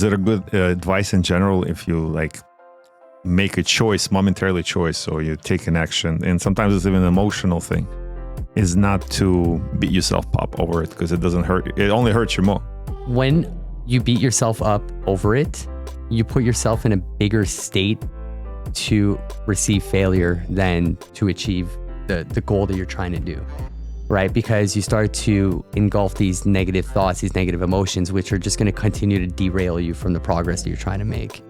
Is it a good advice in general if you like make a choice, momentarily choice, or you take an action, and sometimes it's even an emotional thing, is not to beat yourself up over it because it doesn't hurt. It only hurts you more. When you beat yourself up over it, you put yourself in a bigger state to receive failure than to achieve the goal that you're trying to do, right? Because you start to engulf these negative thoughts, these negative emotions, which are just going to continue to derail you from the progress that you're trying to make.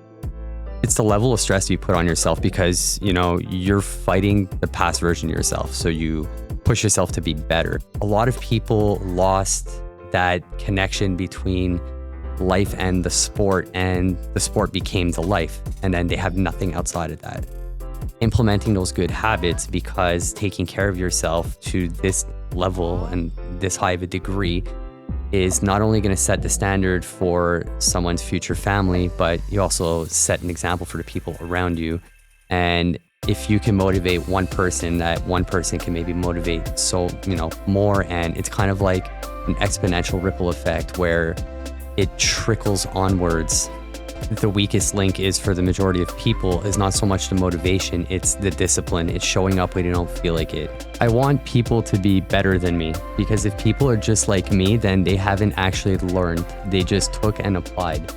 It's the level of stress you put on yourself because, you know, you're fighting the past version of yourself. So you push yourself to be better. A lot of people lost that connection between life and the sport became the life. And then they have nothing outside of that. Implementing those good habits, because taking care of yourself to this level and this high of a degree is not only going to set the standard for someone's future family, but you also set an example for the people around you. And if you can motivate one person, that one person can maybe motivate more. And it's kind of like an exponential ripple effect where it trickles onwards. The weakest link is for the majority of people is not so much the motivation, it's the discipline. It's showing up when you don't feel like it. I want people to be better than me, because if people are just like me, then they haven't actually learned. They just took and applied.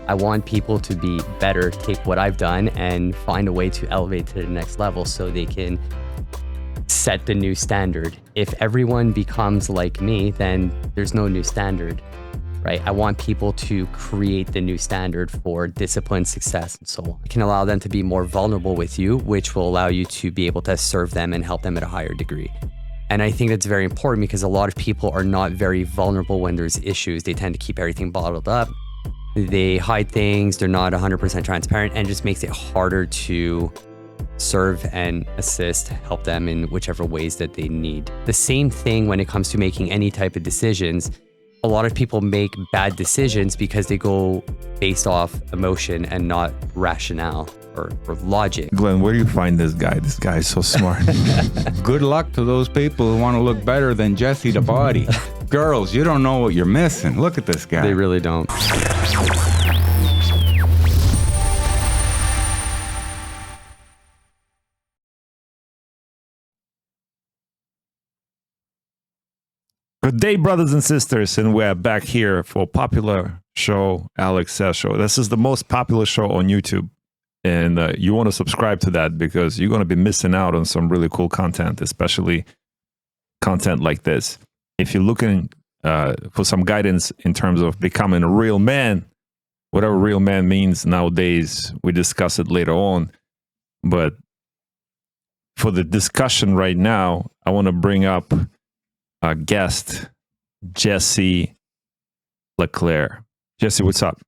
I want people to be better, take what I've done and find a way to elevate to the next level so they can set the new standard. If everyone becomes like me, then there's no new standard. Right? I want people to create the new standard for discipline, success, and so on. It can allow them to be more vulnerable with you, which will allow you to be able to serve them and help them at a higher degree. And I think that's very important because a lot of people are not very vulnerable when there's issues. They tend to keep everything bottled up. They hide things. They're not 100% transparent, and it just makes it harder to serve and assist, help them in whichever ways that they need. The same thing when it comes to making any type of decisions. A lot of people make bad decisions because they go based off emotion and not rationale or logic. Glenn, where do you find this guy? This guy is so smart. Good luck to those people who want to look better than Jesse the Body. Girls, you don't know what you're missing. Look at this guy. They really don't. Good day, brothers and sisters, and we're back here for popular show, Alex Says Show. This is the most popular show on YouTube, and you want to subscribe to that because you're going to be missing out on some really cool content, especially content like this. If you're looking for some guidance in terms of becoming a real man, whatever real man means nowadays, we discuss it later on. But for the discussion right now, I want to bring up our guest, Jesse Leclerc. Jesse, what's up?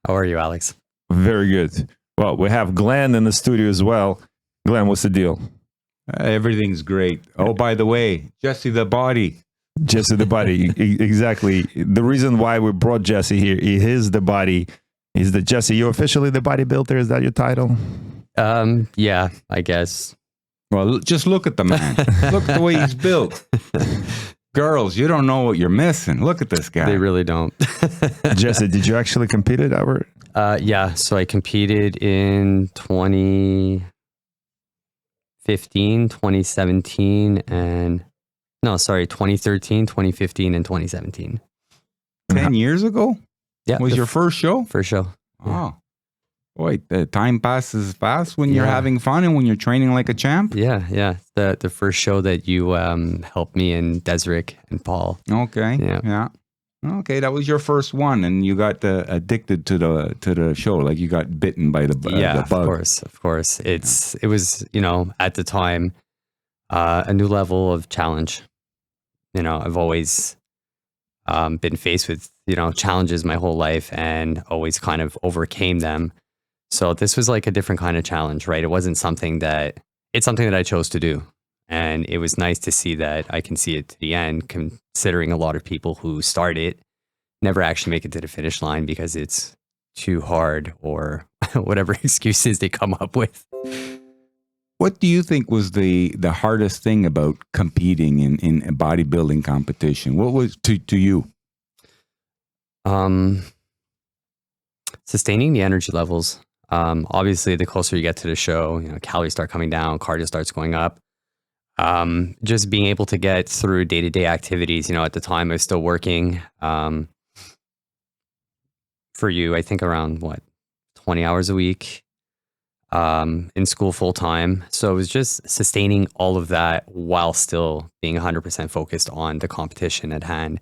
How are you, Alex? Very good. Well, we have Glenn in the studio as well. Glenn, what's the deal? Everything's great. Oh, by the way, Jesse the Body. Jesse the Body, exactly. The reason why we brought Jesse here, he is the body. He's the Jesse. You're officially the bodybuilder. Is that your title? Yeah, I guess. Well, just look at the man. Look at the way he's built. Girls, you don't know what you're missing. Look at this guy. They really don't. Jesse, did you actually compete at our? Yeah, so I competed in 2015, 2017, and 2013, 2015, and 2017. 10 years ago? Yeah. Was your first show? First show. Oh. Boy, the time passes fast when you're having fun and when you're training like a champ. Yeah. The first show that you helped me and Desric and Paul. Okay. Yeah. Okay, that was your first one, and you got addicted to the show, like you got bitten by the bug. Of course. It was at the time a new level of challenge. I've always been faced with challenges my whole life and always kind of overcame them. So this was like a different kind of challenge, right? It wasn't something that I chose to do. And it was nice to see that I can see it to the end, considering a lot of people who start it never actually make it to the finish line because it's too hard or whatever excuses they come up with. What do you think was the hardest thing about competing in a bodybuilding competition? What was to you? Sustaining the energy levels. Obviously, the closer you get to the show, calories start coming down, cardio starts going up. Just being able to get through day-to-day activities. At the time I was still working. For you, I think around 20 hours a week. In school full time. So it was just sustaining all of that while still being 100% focused on the competition at hand.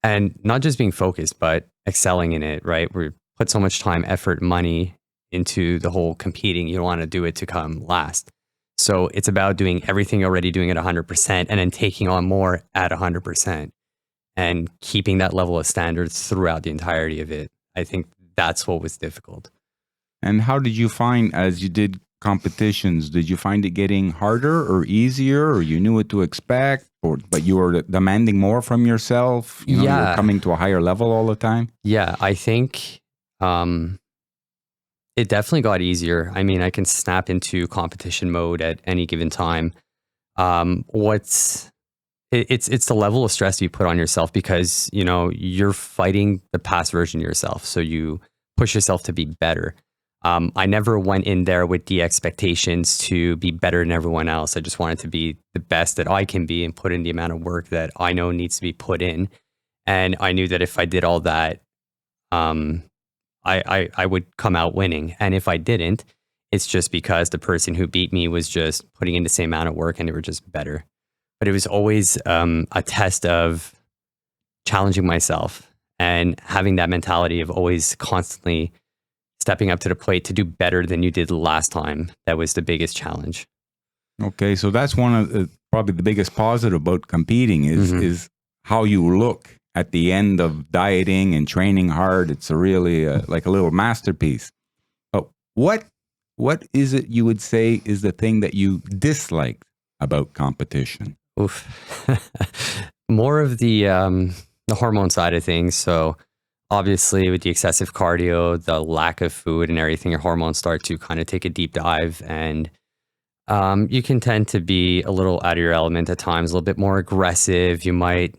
And not just being focused, but excelling in it, right? We put so much time, effort, money into the whole competing. You don't want to do it to come last. So it's about doing everything already, doing it 100%, and then taking on more at 100% and keeping that level of standards throughout the entirety of it. I think that's what was difficult. And how did you find, as you did competitions, did you find it getting harder or easier, or you knew what to expect, but you were demanding more from yourself? You were coming to a higher level all the time? Yeah, I think it definitely got easier. I mean, I can snap into competition mode at any given time. It's the level of stress you put on yourself because, you're fighting the past version of yourself. So you push yourself to be better. I never went in there with the expectations to be better than everyone else. I just wanted to be the best that I can be and put in the amount of work that I know needs to be put in. And I knew that if I did all that, I would come out winning. And if I didn't, it's just because the person who beat me was just putting in the same amount of work and they were just better. But it was always a test of challenging myself and having that mentality of always constantly stepping up to the plate to do better than you did last time. That was the biggest challenge. Okay, so that's one of probably the biggest positive about competing is how you look at the end of dieting and training hard. It's really like a little masterpiece. But what is it you would say is the thing that you disliked about competition? Oof. More of the hormone side of things. So obviously with the excessive cardio, the lack of food and everything, your hormones start to kind of take a deep dive, and you can tend to be a little out of your element at times, a little bit more aggressive. You might,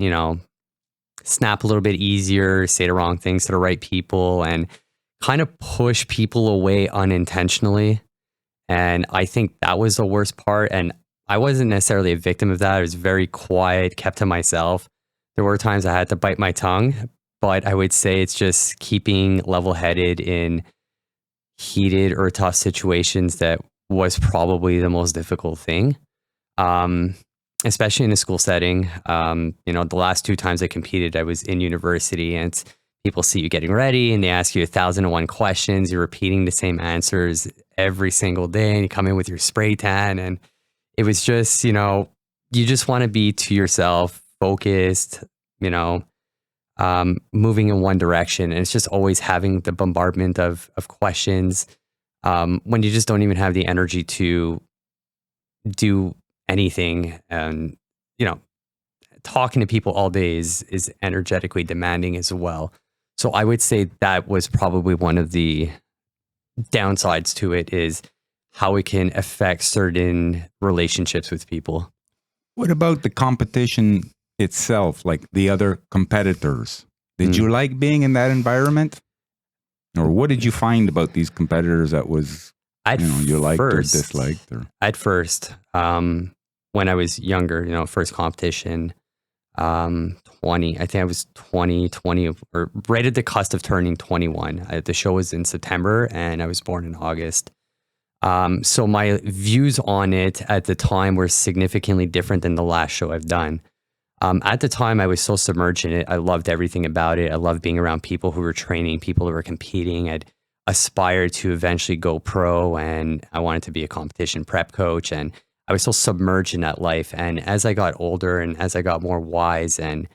snap a little bit easier, say the wrong things to the right people, and kind of push people away unintentionally. And I think that was the worst part. And I wasn't necessarily a victim of that. I was very quiet, kept to myself. There were times I had to bite my tongue, but I would say it's just keeping level-headed in heated or tough situations that was probably the most difficult thing, especially in a school setting. The last 2 times I competed, I was in university, and people see you getting ready and they ask you 1,001 questions. You're repeating the same answers every single day, and you come in with your spray tan, and it was just, you just want to be to yourself, focused, moving in one direction. And it's just always having the bombardment of questions when you just don't even have the energy to do anything. And, talking to people all day is energetically demanding as well. So I would say that was probably one of the downsides to it, is how it can affect certain relationships with people. What about the competition itself, like the other competitors? Did you like being in that environment? Or what did you find about these competitors that was, you liked or disliked? Or? At first, when I was younger, first competition, 20, I think I was 20, or right at the cusp of turning 21. The show was in September and I was born in August. So my views on it at the time were significantly different than the last show I've done. At the time, I was so submerged in it. I loved everything about it. I loved being around people who were training, people who were competing. I'd aspired to eventually go pro, and I wanted to be a competition prep coach. And I was so submerged in that life. And as I got older and as I got more wise and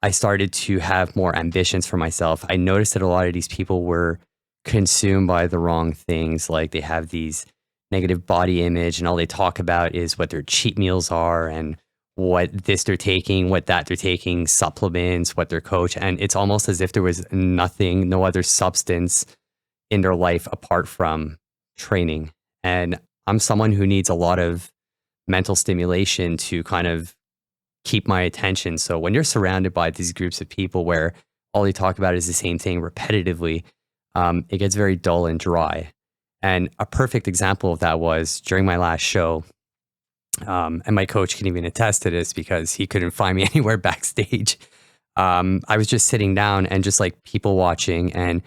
I started to have more ambitions for myself, I noticed that a lot of these people were consumed by the wrong things. Like they have these negative body image, and all they talk about is what their cheat meals are and what this they're taking, what that they're taking, supplements, what their coach. And it's almost as if there was nothing, no other substance in their life apart from training. And I'm someone who needs a lot of mental stimulation to kind of keep my attention. So when you're surrounded by these groups of people where all they talk about is the same thing repetitively, it gets very dull and dry. And a perfect example of that was during my last show. And my coach can even attest to this because he couldn't find me anywhere backstage. I was just sitting down and just like people watching and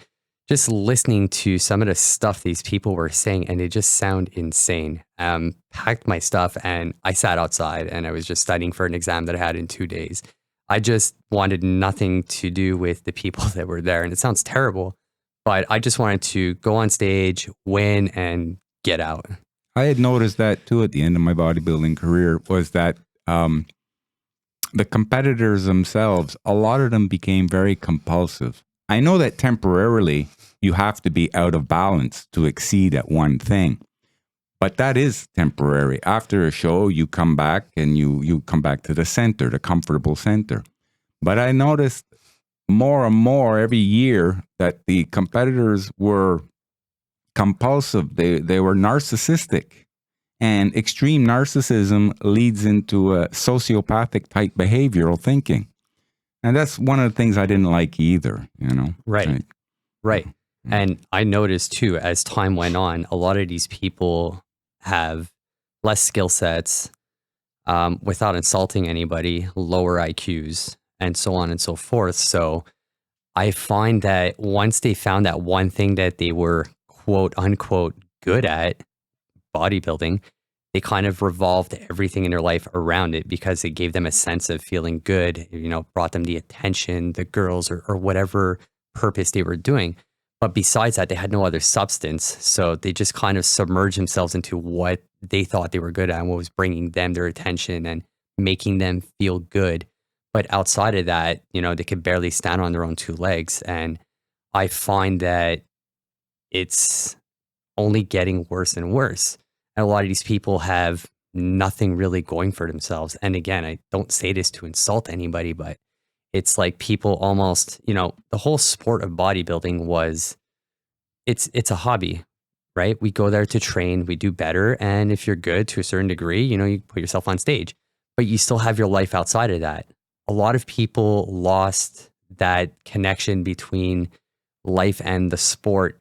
just listening to some of the stuff these people were saying, and it just sound insane. Packed my stuff and I sat outside and I was just studying for an exam that I had in 2 days. I just wanted nothing to do with the people that were there. And it sounds terrible, but I just wanted to go on stage, win, and get out. I had noticed that too at the end of my bodybuilding career was that the competitors themselves, a lot of them became very compulsive. I know that temporarily you have to be out of balance to exceed at one thing, but that is temporary. After a show, you come back and you come back to the center, the comfortable center. But I noticed more and more every year that the competitors were compulsive. They were narcissistic, and extreme narcissism leads into a sociopathic type behavioral thinking. And that's one of the things I didn't like either, you know? Right. Right. And I noticed too, as time went on, a lot of these people have less skill sets, without insulting anybody, lower IQs, and so on and so forth. So I find that once they found that one thing that they were quote unquote good at, bodybuilding, they kind of revolved everything in their life around it because it gave them a sense of feeling good, you know, brought them the attention, the girls, or whatever purpose they were doing. But besides that, they had no other substance. So they just kind of submerged themselves into what they thought they were good at and what was bringing them their attention and making them feel good. But outside of that, you know, they could barely stand on their own 2 legs. And I find that it's only getting worse and worse. And a lot of these people have nothing really going for themselves. And again, I don't say this to insult anybody, but it's like people almost, you know, the whole sport of bodybuilding was, it's a hobby, right? We go there to train, we do better. And if you're good to a certain degree, you know, you put yourself on stage, but you still have your life outside of that. A lot of people lost that connection between life and the sport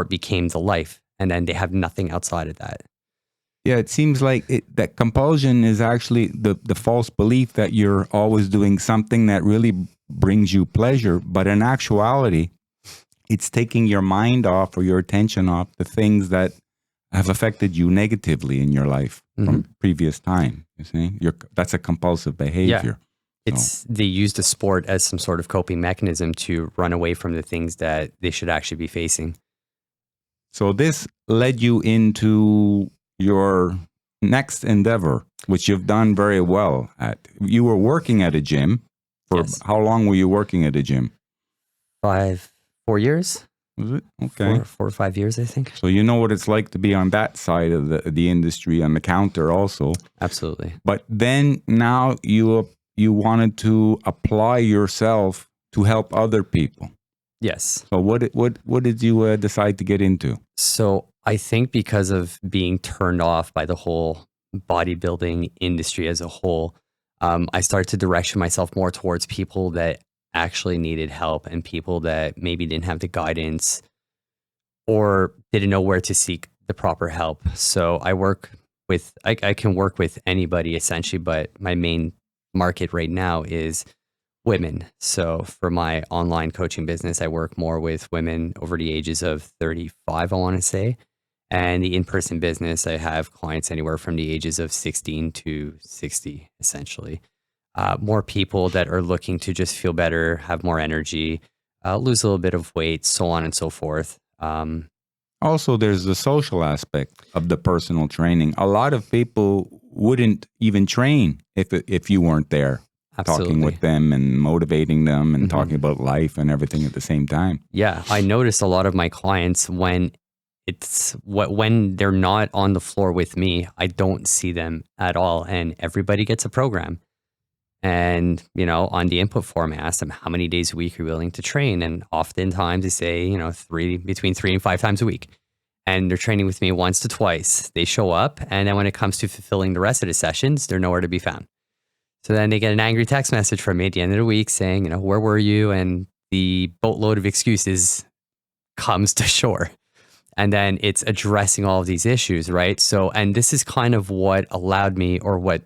became the life. And then they have nothing outside of that. Yeah, it seems like that compulsion is actually the false belief that you're always doing something that really brings you pleasure. But in actuality, it's taking your mind off or your attention off the things that have affected you negatively in your life from previous time. You see, that's a compulsive behavior. Yeah. They use the sport as some sort of coping mechanism to run away from the things that they should actually be facing. So this led you into your next endeavor, which you've done very well at. You were working at a gym. For Yes. How long were you working at a gym? 4 years. Was it? Okay. 4 or 5 years, I think. So you know what it's like to be on that side of the industry, on the counter also. Absolutely. But then now you wanted to apply yourself to help other people. Yes. So what did you decide to get into? So I think because of being turned off by the whole bodybuilding industry as a whole, I started to direction myself more towards people that actually needed help and people that maybe didn't have the guidance or didn't know where to seek the proper help. So I can work with anybody essentially, but my main market right now is women. So for my online coaching business, I work more with women over the ages of 35, I want to say. And the in-person business, I have clients anywhere from the ages of 16 to 60, essentially. More people that are looking to just feel better, have more energy, lose a little bit of weight, so on and so forth. Also, there's the social aspect of the personal training. A lot of people wouldn't even train if you weren't there. Absolutely. Talking with them and motivating them and talking about life and everything at the same time. Yeah, I noticed a lot of my clients when they're not on the floor with me, I don't see them at all. And everybody gets a program. And, you know, on the input form, I ask them, how many days a week are you willing to train? And oftentimes they say, you know, between 3 and 5 times a week. And they're training with me once to twice. They show up. And then when it comes to fulfilling the rest of the sessions, they're nowhere to be found. So then they get an angry text message from me at the end of the week saying, you know, where were you? And the boatload of excuses comes to shore. And then it's addressing all of these issues, right? So, and this is kind of what allowed me, or what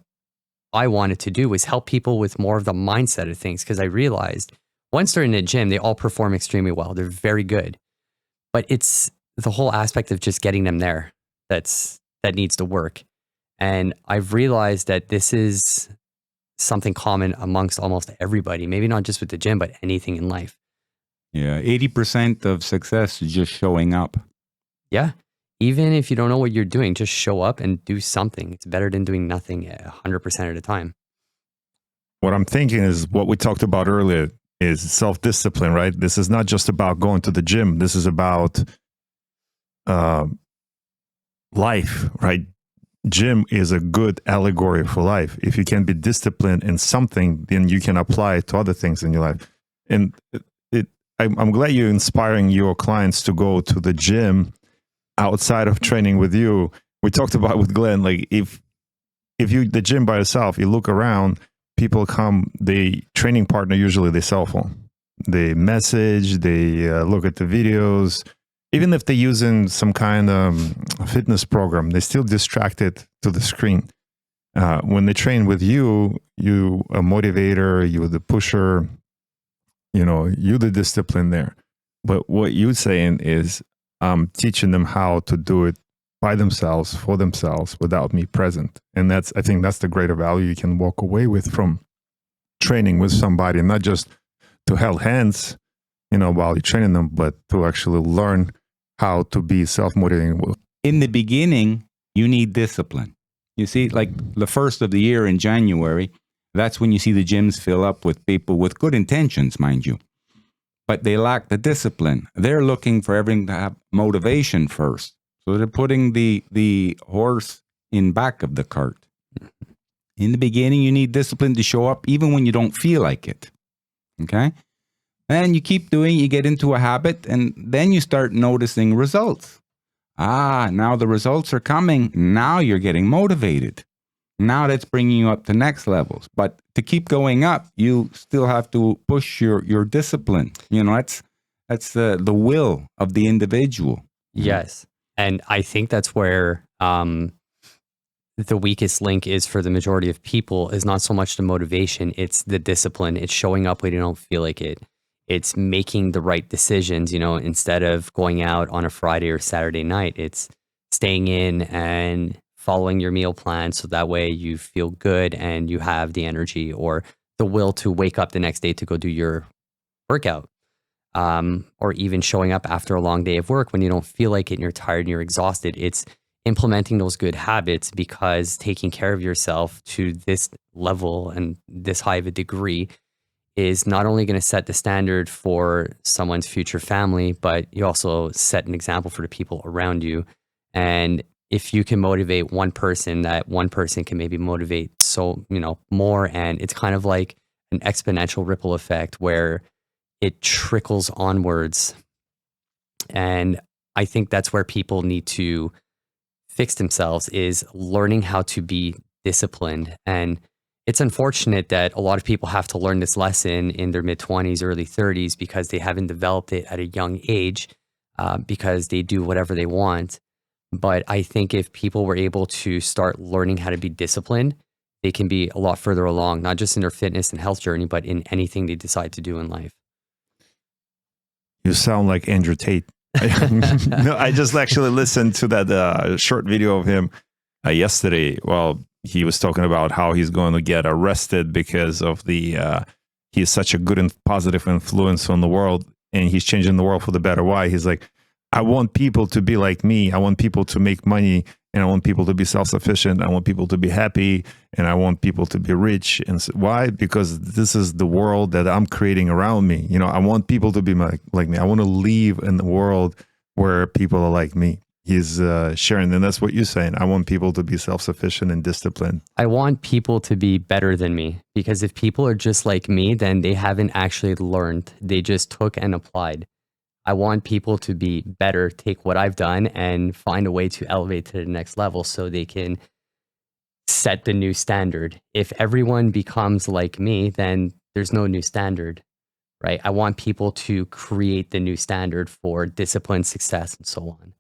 I wanted to do, was help people with more of the mindset of things. Because I realized once they're in a gym, they all perform extremely well. They're very good. But it's the whole aspect of just getting them there that needs to work. And I've realized that this is something common amongst almost everybody, maybe not just with the gym, but anything in life. Yeah, 80% of success is just showing up. Yeah. Even if you don't know what you're doing, just show up and do something. It's better than doing nothing 100% of the time. What I'm thinking is what we talked about earlier is self-discipline, right? This is not just about going to the gym. This is about life, right? Gym is a good allegory for life. If you can be disciplined in something, then you can apply it to other things in your life. And I'm glad you're inspiring your clients to go to the gym outside of training with you. We talked about with Glenn, like if you the gym by yourself, you look around, people come, the training partner, usually they cell phone. They message, they look at the videos. Even if they're using some kind of fitness program, they're still distracted to the screen. When they train with you, you a motivator, you the pusher, you the discipline there. But what you're saying is I'm teaching them how to do it by themselves, for themselves, without me present. And I think that's the greater value you can walk away with from training with somebody, not just to hold hands, while you're training them, but to actually learn how to be self-motivating. In the beginning, you need discipline. You see, like the first of the year in January, that's when you see the gyms fill up with people with good intentions, mind you. But they lack the discipline. They're looking for everything to have motivation first. So they're putting the horse in back of the cart. In the beginning, you need discipline to show up even when you don't feel like it. Okay? And you keep doing, you get into a habit, and then you start noticing results. Now the results are coming. Now you're getting motivated. Now that's bringing you up to next levels. But to keep going up, you still have to push your discipline. That's the will of the individual. Yes. And I think that's where the weakest link is for the majority of people, is not so much the motivation, it's the discipline. It's showing up when you don't feel like it. It's making the right decisions, instead of going out on a Friday or Saturday night. It's staying in and following your meal plan, so that way you feel good and you have the energy or the will to wake up the next day to go do your workout. Or even showing up after a long day of work when you don't feel like it and you're tired and you're exhausted. It's implementing those good habits, because taking care of yourself to this level and this high of a degree is not only going to set the standard for someone's future family, but you also set an example for the people around you. And if you can motivate one person, that one person can maybe motivate more. And it's kind of like an exponential ripple effect where it trickles onwards. And I think that's where people need to fix themselves, is learning how to be disciplined. And it's unfortunate that a lot of people have to learn this lesson in their mid-20s, early 30s, because they haven't developed it at a young age, because they do whatever they want. But I think if people were able to start learning how to be disciplined, they can be a lot further along, not just in their fitness and health journey, but in anything they decide to do in life. You sound like Andrew Tate. No, I just actually listened to that short video of him yesterday. Well, he was talking about how he's going to get arrested because of he's such a good and positive influence on the world, and he's changing the world for the better. Why? He's like, I want people to be like me. I want people to make money, and I want people to be self-sufficient. I want people to be happy, and I want people to be rich. And so, why? Because this is the world that I'm creating around me. I want people to be like me. I want to live in the world where people are like me. He's sharing, and that's what you're saying. I want people to be self-sufficient and disciplined. I want people to be better than me, because if people are just like me, then they haven't actually learned. They just took and applied. I want people to be better, take what I've done and find a way to elevate to the next level so they can set the new standard. If everyone becomes like me, then there's no new standard, right? I want people to create the new standard for discipline, success, and so on.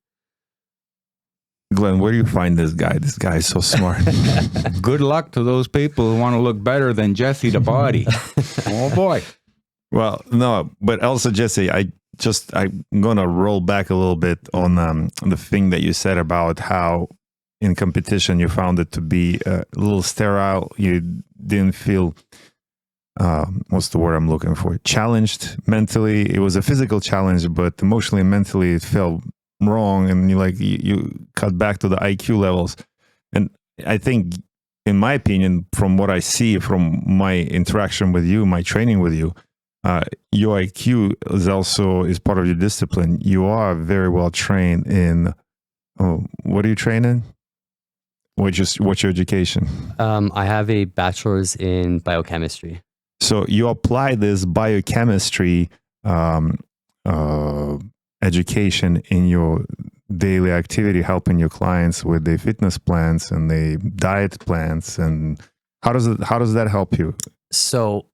Glenn, where do you find this guy? This guy is so smart. Good luck to those people who want to look better than Jesse the body. Oh boy. Well, no, but also Jesse, I'm gonna roll back a little bit on the thing that you said about how in competition you found it to be a little sterile. You didn't feel what's the word I'm looking for? Challenged mentally. It was a physical challenge, but emotionally and mentally it felt wrong, and you cut back to the IQ levels. And I think, in my opinion, from what I see from my interaction with you, my training with you, your IQ is part of your discipline. You are very well trained in. What are you trained in? What's your education? I have a bachelor's in biochemistry. So you apply this biochemistry education in your daily activity, helping your clients with their fitness plans and their diet plans. And how does that help you? So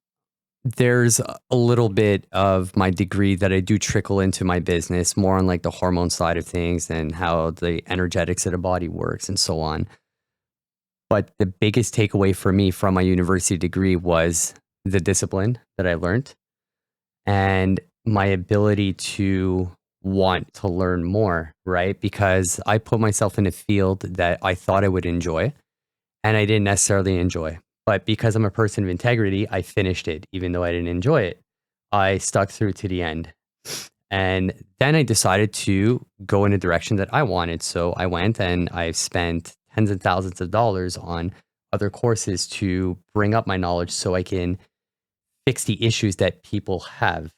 there's a little bit of my degree that I do trickle into my business, more on like the hormone side of things and how the energetics of the body works and so on. But the biggest takeaway for me from my university degree was the discipline that I learned and my ability to want to learn more, right? Because I put myself in a field that I thought I would enjoy and I didn't necessarily enjoy. But because I'm a person of integrity, I finished it, even though I didn't enjoy it. I stuck through to the end. And then I decided to go in a direction that I wanted. So I went and I've spent tens of thousands of dollars on other courses to bring up my knowledge so I can fix the issues that people have.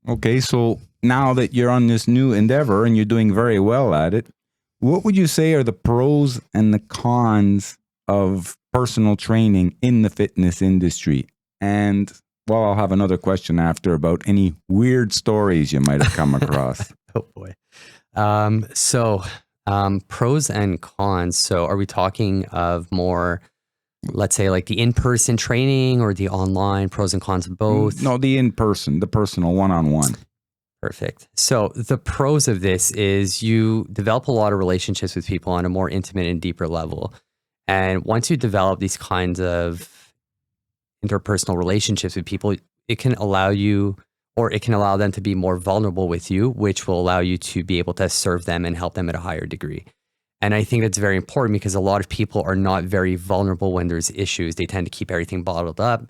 Okay, so now that you're on this new endeavor and you're doing very well at it, what would you say are the pros and the cons of personal training in the fitness industry? And well, I'll have another question after about any weird stories you might have come across. Oh boy. Pros and cons. So are we talking of more, let's say like the in-person training or the online, pros and cons of both? No, the in-person, the personal one-on-one. Perfect. So the pros of this is you develop a lot of relationships with people on a more intimate and deeper level. And once you develop these kinds of interpersonal relationships with people, it can allow you, or it can allow them to be more vulnerable with you, which will allow you to be able to serve them and help them at a higher degree. And I think that's very important because a lot of people are not very vulnerable when there's issues. They tend to keep everything bottled up.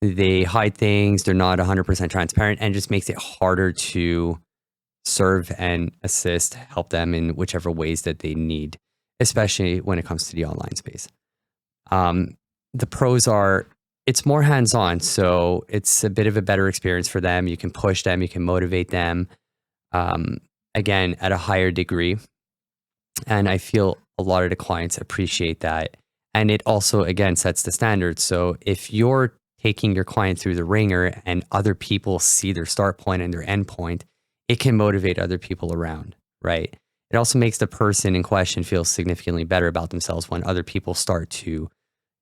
They hide things. They're not 100% transparent, and it just makes it harder to serve and assist, help them in whichever ways that they need, especially when it comes to the online space. The pros are it's more hands-on, so it's a bit of a better experience for them. You can push them, you can motivate them, again, at a higher degree. And I feel a lot of the clients appreciate that. And it also, again, sets the standard. So if you're taking your client through the ringer and other people see their start point and their end point, it can motivate other people around, right? It also makes the person in question feel significantly better about themselves when other people start to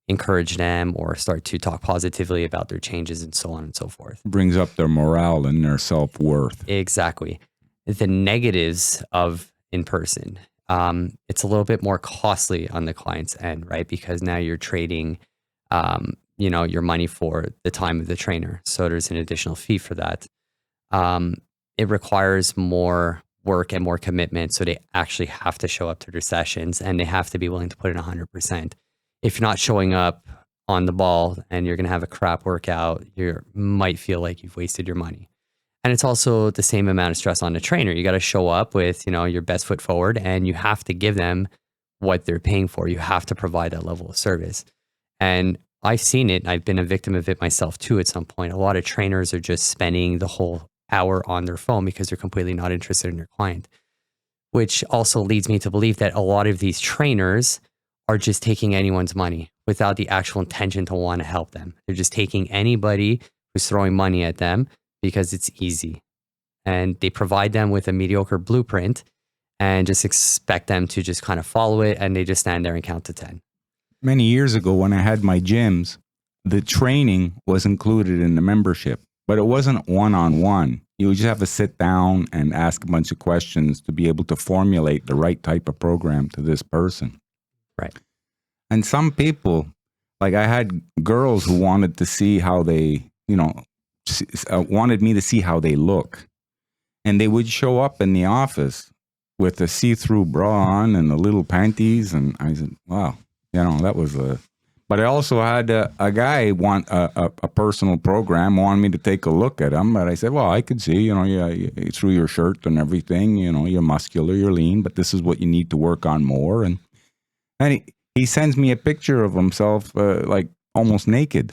encourage them or start to talk positively about their changes and so on and so forth. Brings up their morale and their self-worth. Exactly. The negatives of in-person, it's a little bit more costly on the client's end, right? Because now you're trading, your money for the time of the trainer. So there's an additional fee for that. It requires more work and more commitment. So they actually have to show up to their sessions and they have to be willing to put in 100%. If you're not showing up on the ball and you're going to have a crap workout, you might feel like you've wasted your money. And it's also the same amount of stress on the trainer. You got to show up with, your best foot forward, and you have to give them what they're paying for. You have to provide that level of service. And I've seen it. I've been a victim of it myself too at some point. A lot of trainers are just spending the whole hour on their phone because they're completely not interested in their client, which also leads me to believe that a lot of these trainers are just taking anyone's money without the actual intention to want to help them. They're just taking anybody who's throwing money at them because it's easy. And they provide them with a mediocre blueprint and just expect them to just kind of follow it, and they just stand there and count to 10. Many years ago when I had my gyms, the training was included in the membership, but it wasn't one-on-one. You would just have to sit down and ask a bunch of questions to be able to formulate the right type of program to this person. Right. And some people, like I had girls who wanted to see how they, wanted me to see how they look. And they would show up in the office with a see-through bra on and the little panties. And I said, wow, that was a... But I also had a guy want a personal program, wanted me to take a look at him. But I said, well, I could see, through your shirt and everything, you're muscular, you're lean, but this is what you need to work on more. And he sends me a picture of himself, like almost naked.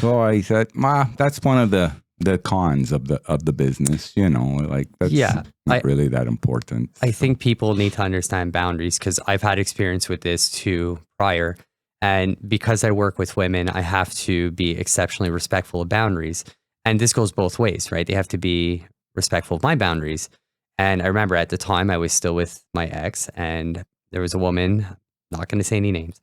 So I said, that's one of the cons of the business, like that's not really that important. I think people need to understand boundaries, because I've had experience with this too prior. And because I work with women, I have to be exceptionally respectful of boundaries. And this goes both ways, right? They have to be respectful of my boundaries. And I remember at the time I was still with my ex, and there was a woman, not going to say any names,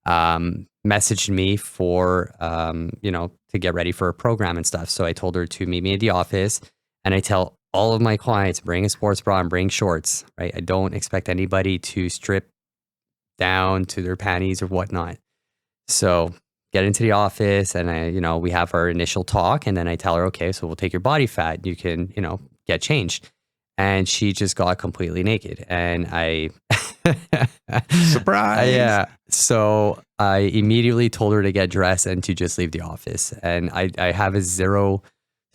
messaged me for, to get ready for a program and stuff. So I told her to meet me at the office, and I tell all of my clients, bring a sports bra and bring shorts, right? I don't expect anybody to strip down to their panties or whatnot. So get into the office, and we have our initial talk, and then I tell her, okay, so we'll take your body fat. You can, get changed. And she just got completely naked. And I... Surprise! Yeah. So I immediately told her to get dressed and to just leave the office. And I have a zero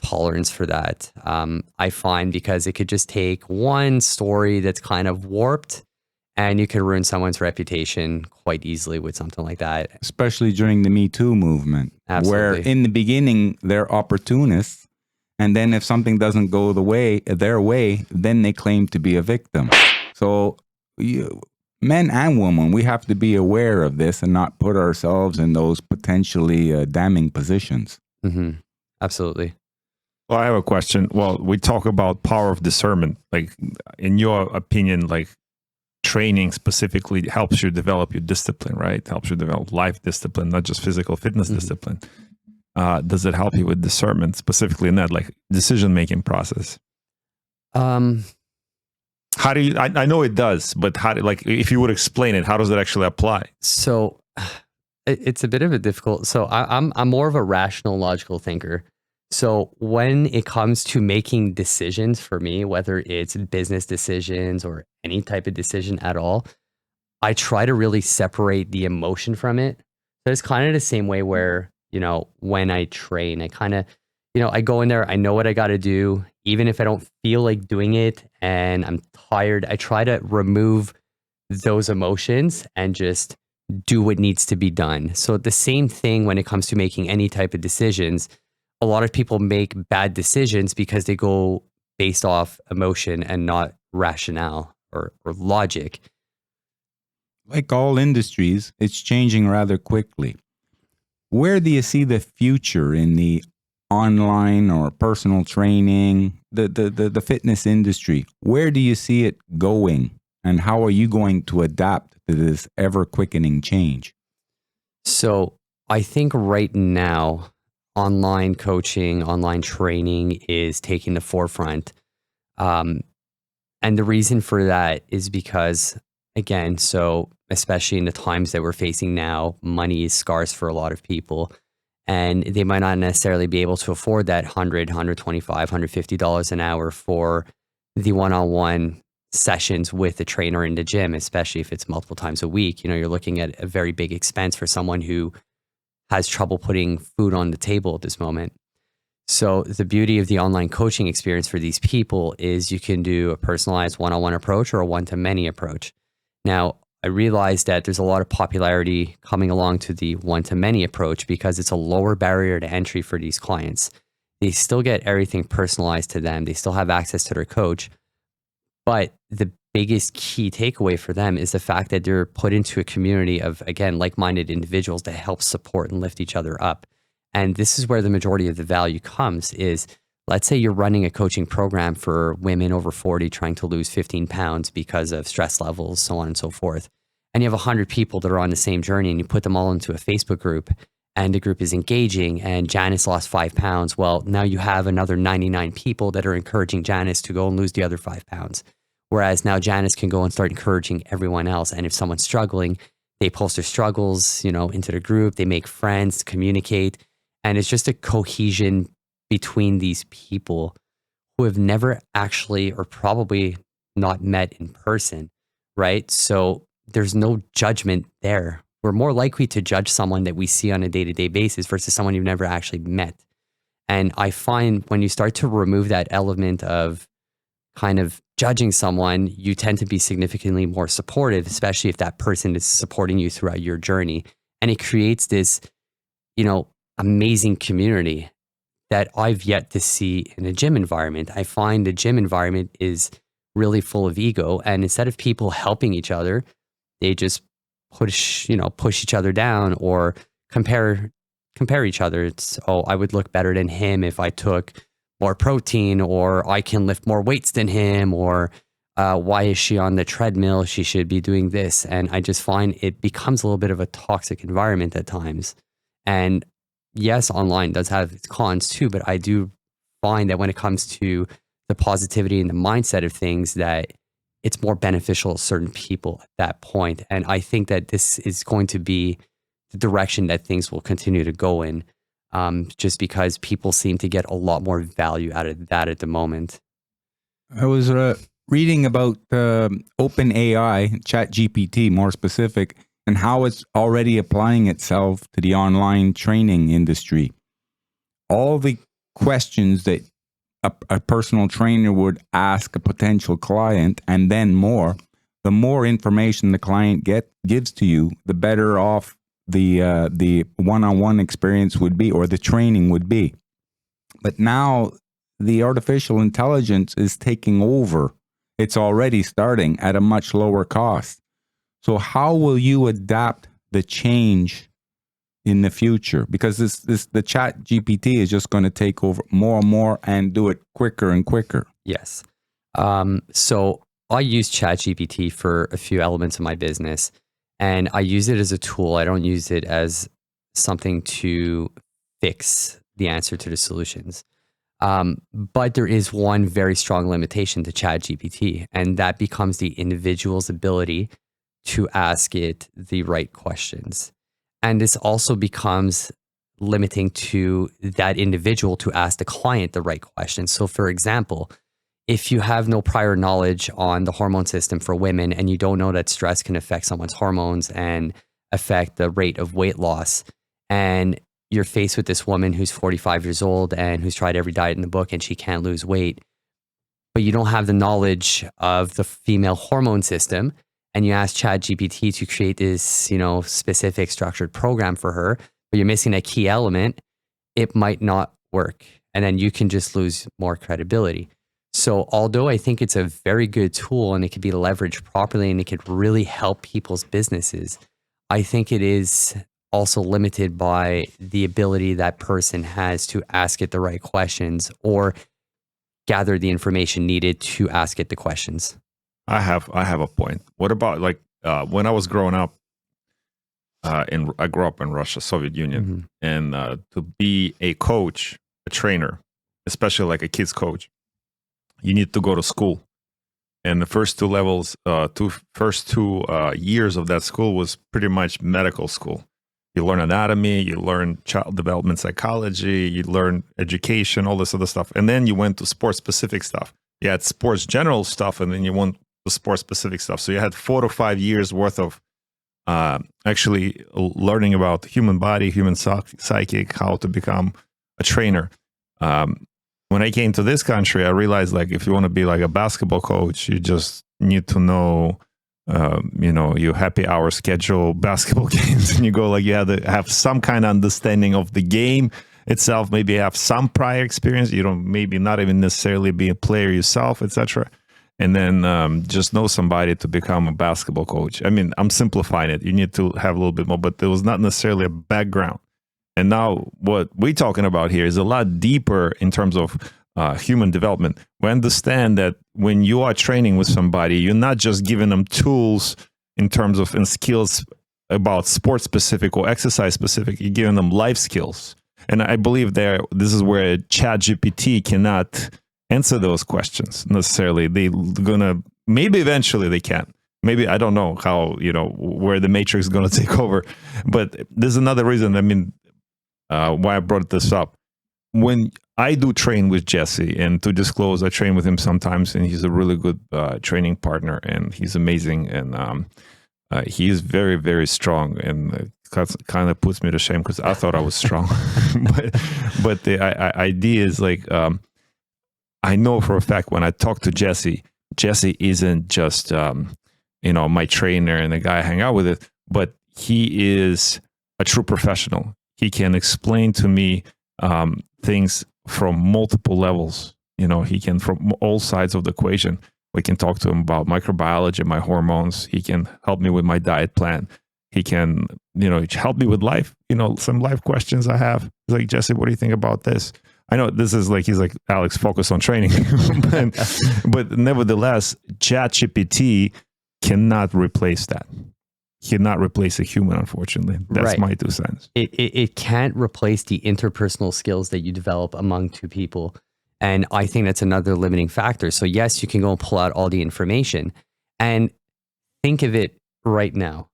tolerance for that. I find, because it could just take one story that's kind of warped, and you can ruin someone's reputation quite easily with something like that. Especially during the Me Too movement. Absolutely. Where in the beginning, they're opportunists. And then if something doesn't go their way, then they claim to be a victim. So men and women, we have to be aware of this and not put ourselves in those potentially damning positions. Mm-hmm. Absolutely. Well, I have a question. Well, we talk about power of discernment. Like, in your opinion, like, training specifically helps you develop your discipline, right? Helps you develop life discipline, not just physical fitness discipline. Does it help you with discernment, specifically in that, like, decision-making process? How do you, I know it does, but if you would explain it, how does it actually apply? So it's a bit of a difficult, so I'm more of a rational, logical thinker. So when it comes to making decisions for me, whether it's business decisions or any type of decision at all, I try to really separate the emotion from it. So it's kind of the same way where, when I train, I kind of, I go in there, I know what I got to do, even if I don't feel like doing it and I'm tired, I try to remove those emotions and just do what needs to be done. So the same thing when it comes to making any type of decisions. A lot of people make bad decisions because they go based off emotion and not rationale or logic. Like all industries, it's changing rather quickly. Where do you see the future in the online or personal training, the fitness industry? Where do you see it going? And how are you going to adapt to this ever-quickening change? So I think right now, online coaching, online training is taking the forefront. And the reason for that is because, again, so especially in the times that we're facing now, money is scarce for a lot of people, and they might not necessarily be able to afford that $100, $125, $150 an hour for the one-on-one sessions with a trainer in the gym, especially if it's multiple times a week. You're looking at a very big expense for someone who has trouble putting food on the table at this moment. So the beauty of the online coaching experience for these people is you can do a personalized one-on-one approach or a one-to-many approach. Now, I realize that there's a lot of popularity coming along to the one-to-many approach because it's a lower barrier to entry for these clients. They still get everything personalized to them. They still have access to their coach. But the biggest key takeaway for them is the fact that they're put into a community of, again, like-minded individuals that help support and lift each other up. And this is where the majority of the value comes is, let's say you're running a coaching program for women over 40 trying to lose 15 pounds because of stress levels, so on and so forth. And you have 100 people that are on the same journey, and you put them all into a Facebook group. and the group is engaging and Janice lost 5 pounds, well, now you have another 99 people that are encouraging Janice to go and lose the other 5 pounds. Whereas now Janice can go and start encouraging everyone else. And if someone's struggling, they post their struggles, into the group, they make friends, communicate. And it's just a cohesion between these people who have never actually, or probably not met in person, right? So there's no judgment there. We're more likely to judge someone that we see on a day-to-day basis versus someone you've never actually met. And I find when you start to remove that element of kind of judging someone, you tend to be significantly more supportive, especially if that person is supporting you throughout your journey. And it creates this, amazing community that I've yet to see in a gym environment. I find the gym environment is really full of ego. And instead of people helping each other, they just push each other down or compare each other. It's, oh, I would look better than him if I took more protein, or I can lift more weights than him, or why is she on the treadmill? She should be doing this. And I just find it becomes a little bit of a toxic environment at times. And yes, online does have its cons too, but I do find that when it comes to the positivity and the mindset of things, that it's more beneficial to certain people at that point. And I think that this is going to be the direction that things will continue to go in. Just because people seem to get a lot more value out of that at the moment. I was reading about OpenAI, ChatGPT more specific, and how it's already applying itself to the online training industry. All the questions that a personal trainer would ask a potential client, and then more, the more information the client gives to you, the better off the one-on-one experience would be, or the training would be. But now the artificial intelligence is taking over. It's already starting at a much lower cost. So how will you adapt the change in the future? Because the chat GPT is just going to take over more and more and do it quicker and quicker. Yes. So I use ChatGPT for a few elements of my business. And I use it as a tool. I don't use it as something to fix the answer to the solutions. But there is one very strong limitation to ChatGPT, and that becomes the individual's ability to ask it the right questions. And this also becomes limiting to that individual to ask the client the right questions. So for example, if you have no prior knowledge on the hormone system for women and you don't know that stress can affect someone's hormones and affect the rate of weight loss, and you're faced with this woman who's 45 years old and who's tried every diet in the book and she can't lose weight, but you don't have the knowledge of the female hormone system, and you ask ChatGPT to create this, specific structured program for her, but you're missing a key element, it might not work. And then you can just lose more credibility. So although I think it's a very good tool and it could be leveraged properly and it could really help people's businesses, I think it is also limited by the ability that person has to ask it the right questions or gather the information needed to ask it the questions. I have a point. What about when I was growing up, I grew up in Russia, Soviet Union, and to be a coach, a trainer, especially like a kids coach, you need to go to school. And the first two levels, first two years of that school was pretty much medical school. You learn anatomy, you learn child development psychology, you learn education, all this other stuff. And then you went to sports specific stuff. You had sports general stuff, and then you went to sports specific stuff. So you had 4 to 5 years worth of actually learning about human body, human psychic, how to become a trainer. When I came to this country, I realized if you want to be like a basketball coach, you just need to know, your happy hour schedule, basketball games, and you go you have to have some kind of understanding of the game itself, maybe have some prior experience. You don't maybe not even necessarily be a player yourself, etc. And then just know somebody to become a basketball coach. I mean, I'm simplifying it. You need to have a little bit more, but there was not necessarily a background. And now what we're talking about here is a lot deeper in terms of human development. We understand that when you are training with somebody, you're not just giving them tools in terms of and skills about sports specific or exercise specific. You're giving them life skills. And I believe this is where ChatGPT cannot answer those questions necessarily. They're gonna, maybe eventually they can. Maybe, I don't know how, where the matrix is gonna take over. But there's another reason, why I brought this up. When I do train with Jesse, and to disclose, I train with him sometimes, and he's a really good training partner, and he's amazing, and he is very, very strong, and kind of puts me to shame because I thought I was strong. but the idea is like, I know for a fact when I talk to Jesse isn't just my trainer and the guy I hang out with it, but he is a true professional. He can explain to me things from multiple levels. He can, from all sides of the equation. We can talk to him about microbiology, my hormones. He can help me with my diet plan. He can, help me with life, some life questions I have. He's like, Jesse, what do you think about this? I know this is like, he's like, Alex, focus on training. but nevertheless, ChatGPT cannot replace that. Cannot replace a human, unfortunately. That's right. My 2 cents. It can't replace the interpersonal skills that you develop among two people. And I think that's another limiting factor. So yes, you can go and pull out all the information, and think of it right now.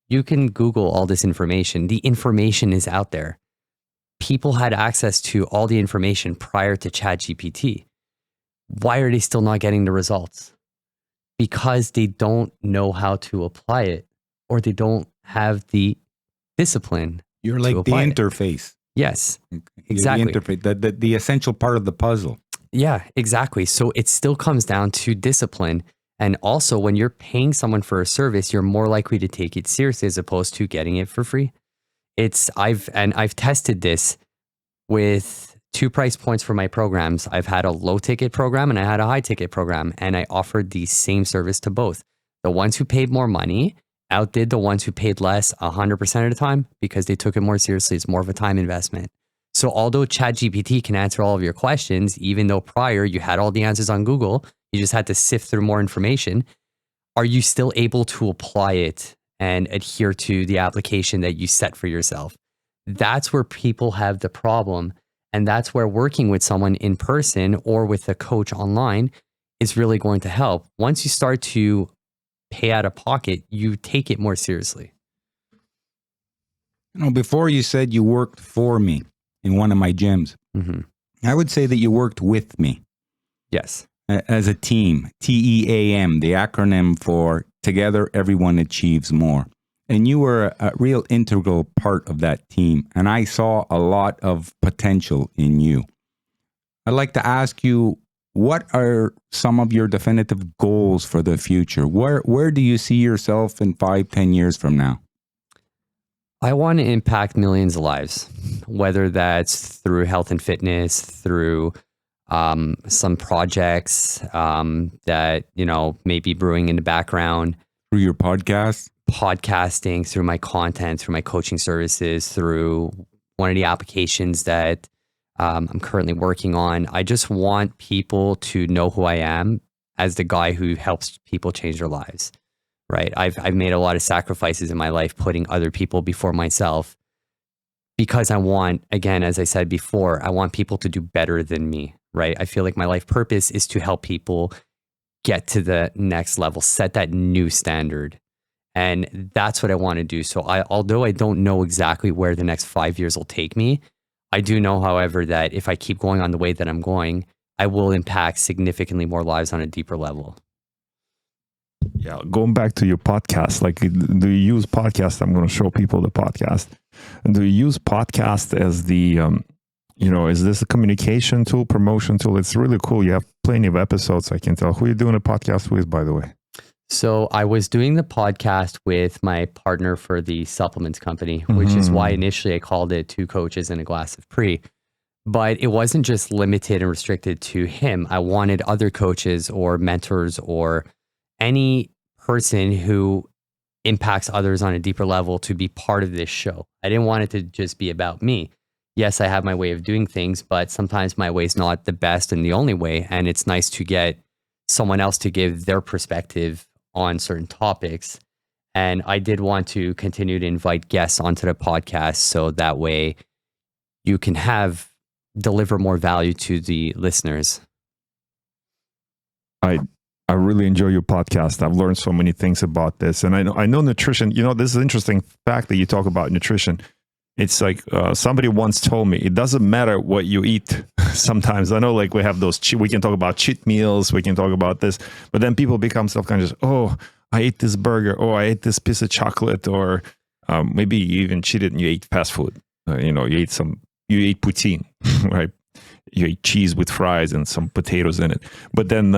You can Google all this information. The information is out there. People had access to all the information prior to ChatGPT. Why are they still not getting the results? Because they don't know how to apply it, or they don't have the discipline. You're like the interface. Yes, exactly. The interface, the essential part of the puzzle. Yeah, exactly. So it still comes down to discipline. And also, when you're paying someone for a service, you're more likely to take it seriously as opposed to getting it for free. I've tested this with 2 price points for my programs. I've had a low ticket program and I had a high ticket program, and I offered the same service to both. The ones who paid more money outdid the ones who paid less 100% of the time because they took it more seriously. It's more of a time investment. So although ChatGPT can answer all of your questions, even though prior you had all the answers on Google, you just had to sift through more information, are you still able to apply it and adhere to the application that you set for yourself? That's where people have the problem. And that's where working with someone in person or with a coach online is really going to help. Once you start to pay out of pocket, you take it more seriously. Before you said you worked for me in one of my gyms. Mm-hmm. I would say that you worked with me. Yes. As a team, TEAM, the acronym for Together Everyone Achieves More. And you were a real integral part of that team. And I saw a lot of potential in you. I'd like to ask you, what are some of your definitive goals for the future? Where do you see yourself in 5-10 years from now? I want to impact millions of lives, whether that's through health and fitness, through some projects that, may be brewing in the background. Through your podcast? Podcasting, through my content, through my coaching services, through one of the applications that I'm currently working on. I just want people to know who I am as the guy who helps people change their lives, right? I've made a lot of sacrifices in my life, putting other people before myself, because I want, again, as I said before, I want people to do better than me, right? I feel like my life purpose is to help people get to the next level, set that new standard. And that's what I want to do. So although I don't know exactly where the next 5 years will take me, I do know, however, that if I keep going on the way that I'm going, I will impact significantly more lives on a deeper level. Yeah, going back to your podcast, like, do you use podcast? I'm going to show people the podcast. And do you use podcast as the, is this a communication tool, promotion tool? It's really cool. You have plenty of episodes, I can tell. Who are you doing a podcast with, by the way? So I was doing the podcast with my partner for the supplements company, which is why initially I called it 2 Coaches and a Glass of Pre. But it wasn't just limited and restricted to him. I wanted other coaches or mentors or any person who impacts others on a deeper level to be part of this show. I didn't want it to just be about me. Yes, I have my way of doing things, but sometimes my way is not the best and the only way. And it's nice to get someone else to give their perspective on certain topics. And I did want to continue to invite guests onto the podcast so that way you can deliver more value to the listeners. I really enjoy your podcast. I've learned so many things about this, and I know nutrition. You know, this is an interesting fact that you talk about nutrition. It's like somebody once told me it doesn't matter what you eat. Sometimes I know, like we have those. We can talk about cheat meals. We can talk about this, but then people become self-conscious. Oh, I ate this burger. Oh, I ate this piece of chocolate, or maybe you even cheated and you ate fast food. You ate poutine, right? You ate cheese with fries and some potatoes in it. But then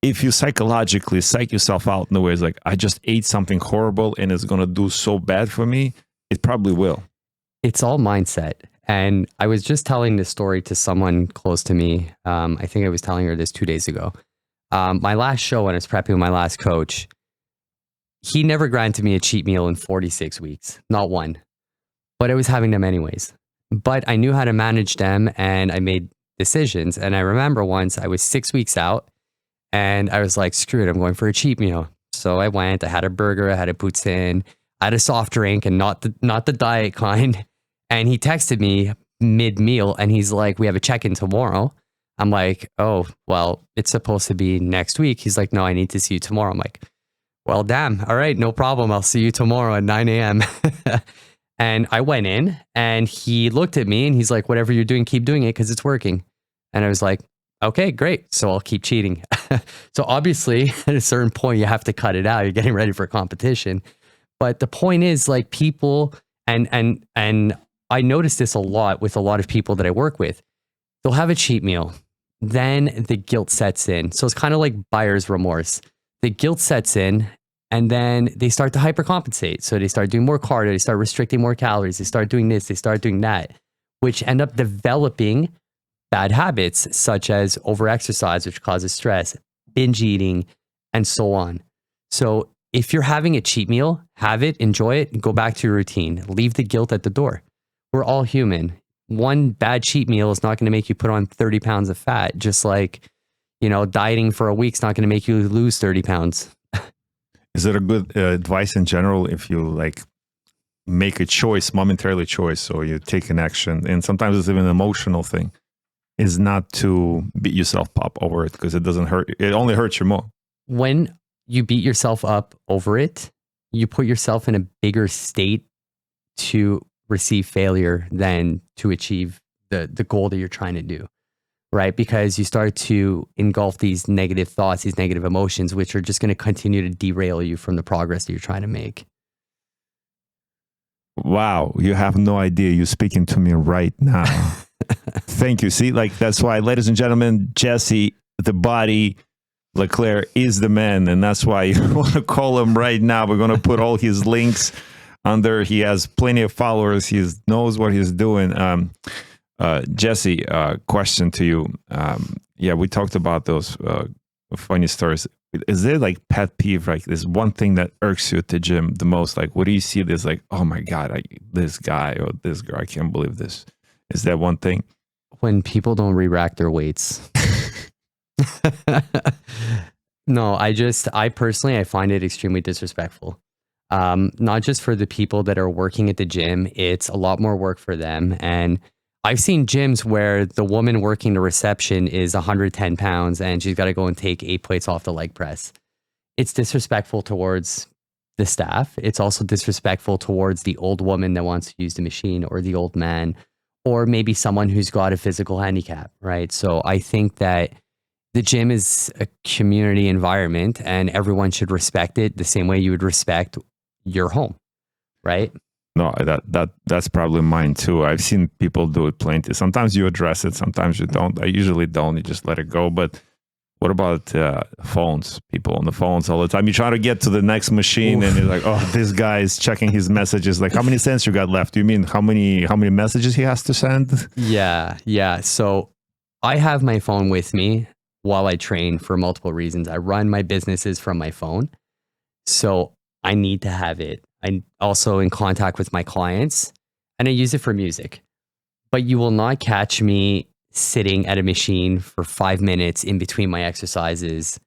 if you psychologically psych yourself out in the ways like, I just ate something horrible and it's going to do so bad for me, it probably will. It's all mindset. And I was just telling this story to someone close to me. I think I was telling her this 2 days ago. My last show, when I was prepping with my last coach, he never granted me a cheat meal in 46 weeks, not one. But I was having them anyways. But I knew how to manage them and I made decisions. And I remember once I was 6 weeks out and I was like, screw it, I'm going for a cheat meal. So I went, I had a burger, I had a poutine, I had a soft drink and not the diet kind. And he texted me mid-meal and he's like, we have a check-in tomorrow. I'm like, oh, well, it's supposed to be next week. He's like, no, I need to see you tomorrow. I'm like, well, damn. All right, no problem. I'll see you tomorrow at 9 a.m. And I went in and he looked at me and he's like, whatever you're doing, keep doing it because it's working. And I was like, okay, great. So I'll keep cheating. So obviously at a certain point, you have to cut it out. You're getting ready for competition. But the point is like people, and I notice this a lot with a lot of people that I work with. They'll have a cheat meal. Then the guilt sets in. So it's kind of like buyer's remorse. The guilt sets in and then they start to hypercompensate. So they start doing more cardio, they start restricting more calories, they start doing this, they start doing that, which end up developing bad habits such as overexercise, which causes stress, binge eating, and so on. So if you're having a cheat meal, have it, enjoy it, and go back to your routine. Leave the guilt at the door. We're all human. One bad cheat meal is not going to make you put on 30 pounds of fat, just like, dieting for a week's not going to make you lose 30 pounds. Is it a good advice in general if you like make a choice, momentarily choice, so you take an action, and sometimes it's even an emotional thing, is not to beat yourself up over it because it doesn't hurt. It only hurts you more. When you beat yourself up over it, you put yourself in a bigger state to receive failure than to achieve the goal that you're trying to do, right? Because you start to engulf these negative thoughts, these negative emotions, which are just going to continue to derail you from the progress that you're trying to make. Wow, you have no idea. You're speaking to me right now. Thank you. See, like that's why, ladies and gentlemen, Jesse, the body, Leclerc is the man, and that's why you want to call him right now. We're going to put all his links under. He has plenty of followers. He knows what he's doing. Jesse, question to you. Yeah, we talked about those funny stories. Is there like pet peeve, like this one thing that irks you at the gym the most? Like, what do you see this like, oh my God, this guy or this girl, I can't believe this. Is that one thing? When people don't re-rack their weights. No, I personally find it extremely disrespectful. Not just for the people that are working at the gym, it's a lot more work for them. And I've seen gyms where the woman working the reception is 110 pounds and she's got to go and take 8 plates off the leg press. It's disrespectful towards the staff. It's also disrespectful towards the old woman that wants to use the machine, or the old man, or maybe someone who's got a physical handicap, right? So I think that the gym is a community environment and everyone should respect it the same way you would respect your home, right? No, that's probably mine too. I've seen people do it plenty. Sometimes you address it, sometimes you don't. I usually don't. You just let it go. But what about phones? People on the phones all the time. You try to get to the next machine, and you're like, oh, this guy is checking his messages. Like, how many cents you got left? Do you mean how many messages he has to send? Yeah. So I have my phone with me while I train for multiple reasons. I run my businesses from my phone, so I need to have it. I'm also in contact with my clients and I use it for music, but you will not catch me sitting at a machine for 5 minutes in between my exercises,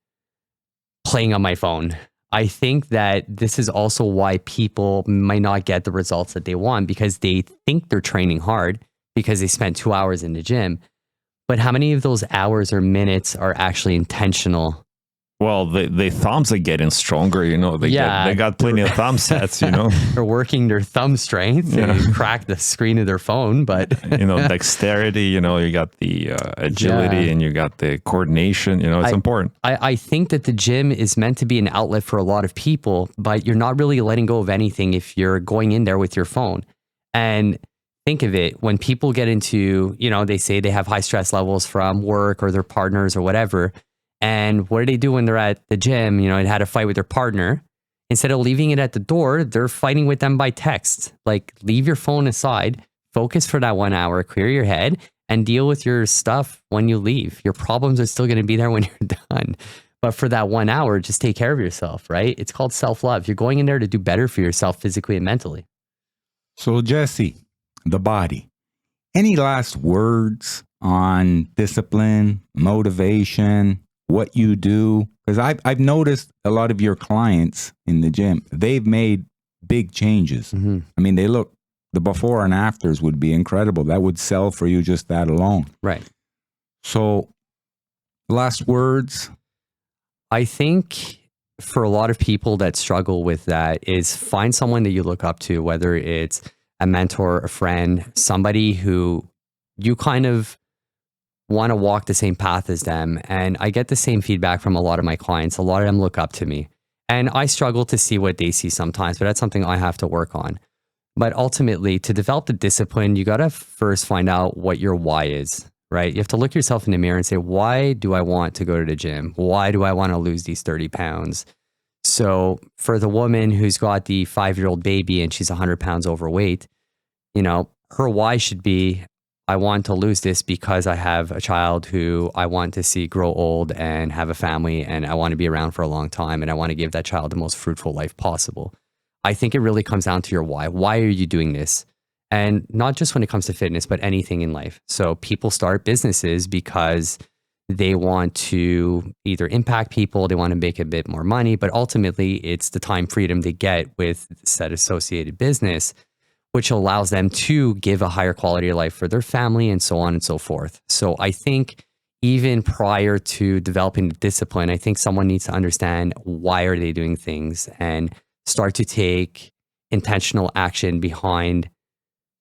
playing on my phone. I think that this is also why people might not get the results that they want, because they think they're training hard because they spent 2 hours in the gym. But how many of those hours or minutes are actually intentional? Well, the thumbs are getting stronger, you know. They got plenty of thumb sets, you know. They're working their thumb strength and crack the screen of their phone, but you know, dexterity, you know, you got the agility and you got the coordination, you know, it's important. I think that the gym is meant to be an outlet for a lot of people, but you're not really letting go of anything if you're going in there with your phone. And think of it, when people get into, you know, they say they have high stress levels from work or their partners or whatever. And what do they do when they're at the gym, you know, and had a fight with their partner? Instead of leaving it at the door, they're fighting with them by text. Like, leave your phone aside, focus for that 1 hour, clear your head, and deal with your stuff when you leave. Your problems are still going to be there when you're done. But for that 1 hour, just take care of yourself, right? It's called self-love. You're going in there to do better for yourself physically and mentally. So, Jesse, the body. Any last words on discipline, motivation, what you do? Because I've noticed a lot of your clients in the gym, they've made big changes. Mm-hmm. I mean, the before and afters would be incredible. That would sell for you just that alone. Right. So, last words? I think for a lot of people that struggle with that is find someone that you look up to, whether it's a mentor, a friend, somebody who you kind of want to walk the same path as them. And I get the same feedback from a lot of my clients. A lot of them look up to me. And I struggle to see what they see sometimes, but that's something I have to work on. But ultimately, to develop the discipline, you got to first find out what your why is, right? You have to look yourself in the mirror and say, why do I want to go to the gym? Why do I want to lose these 30 pounds? So for the woman who's got the 5-year-old baby and she's 100 pounds overweight, you know, her why should be, I want to lose this because I have a child who I want to see grow old and have a family, and I want to be around for a long time, and I want to give that child the most fruitful life possible. I think it really comes down to your why. Why are you doing this? And not just when it comes to fitness, but anything in life. So people start businesses because they want to either impact people, they want to make a bit more money, but ultimately it's the time freedom they get with said associated business, which allows them to give a higher quality of life for their family and so on and so forth. So I think even prior to developing the discipline, I think someone needs to understand why are they doing things and start to take intentional action behind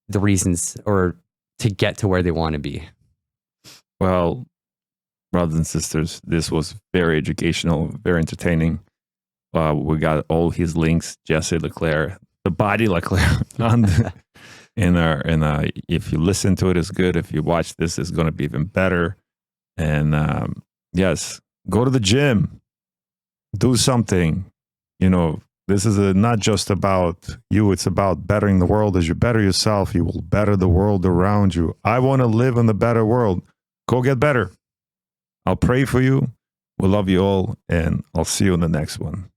the reasons or to get to where they want to be. Well, brothers and sisters, this was very educational, very entertaining. We got all his links, Jesse Leclerc, the body Leclerc, if you listen to it, it's good. If you watch this, it's going to be even better. And yes, go to the gym, do something. You know, this is not just about you. It's about bettering the world. As you better yourself, you will better the world around you. I want to live in the better world. Go get better. I'll pray for you. We love you all, and I'll see you in the next one.